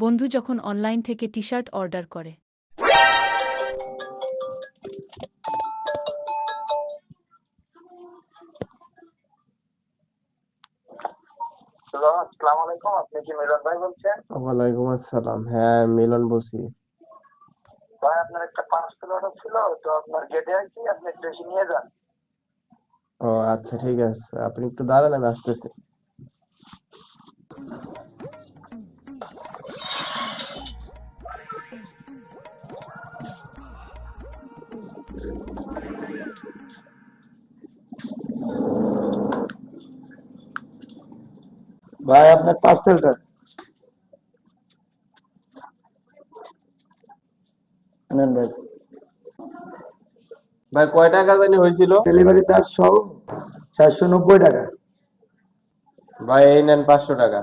বন্ধু যখন অনলাইন থেকে টি-শার্ট অর্ডার করে। হ্যালো, আসসালামু আলাইকুম। আপনি কি মিলন ভাই বলছেন? ওয়ালাইকুম আসসালাম। হ্যাঁ, মিলন বলছি। ভাই আপনার একটা পার্সেল অর্ডার ছিল, তো আপনার গেটে আছি, আপনি একটু এসে নিয়ে যান। ও আচ্ছা, ঠিক আছে, আপনি একটু দাঁড়ান, আমি আসতেছি। ভাই আপনার পার্সেলটা নেন ভাই। ভাই কয় টাকা জানি হয়েছিল? ডেলিভারি চার্জ সহ 490 টাকা। ভাই এই নেন 500 টাকা।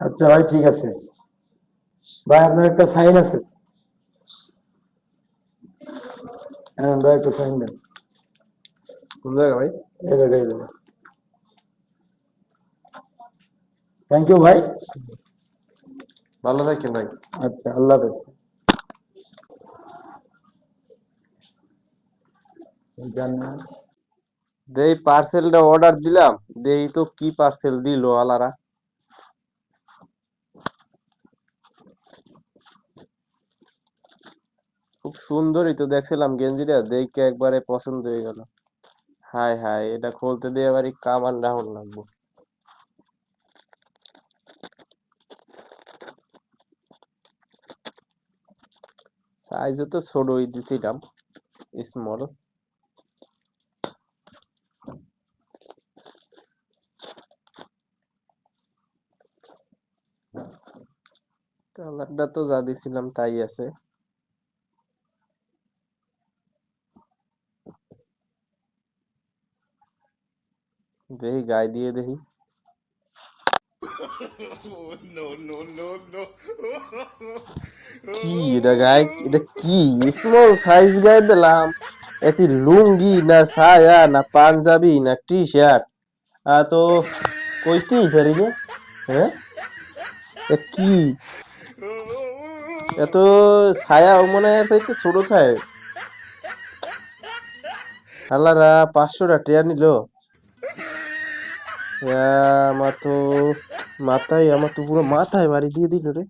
আচ্ছা ভাই, ঠিক আছে ভাই, আপনার একটা সাইন আছে। হ্যাঁ ভাই, একটা সাইন দেন। কোন জায়গা ভাই? এই দেখো, এই দেখো। থ্যাংক ইউ ভাই। ভালো থাকেন ভাই। আচ্ছা, আল্লাহ হাফেজ। জানেন, দেই পার্সেলটা অর্ডার দিলাম, দেই তো কি পার্সেল দিল আলারা। খুব সুন্দরই তো দেখছিলাম গেঞ্জিটা, দেখে একবারে পছন্দ হয়ে গেল। হায় হায়, এটা খুলতে দিয়ে আবার কামান রাউন্ড লাগবো। সাইজও তো ছোটই দিছিলাম, স্মল। কালারটা তো যা দিছিলাম তাই আছে। দেখি গায়ে দিয়ে দেখি। কি এটা গায়ে, এটা কি স্মল সাইজ গায়ে দিলাম। এটি লুঙ্গি না সায়া না পাঞ্জাবি না টি শার্ট, তো কইতেই পারি না। হ্যাঁ, এ কি এত ছায়া মনে হয় একটু ছোট থাকে। আল্লাহরা 500টা টিয়া নিল। আমার তো আমার তো পুরো মাথায় বাড়ি দিয়ে দিল রে।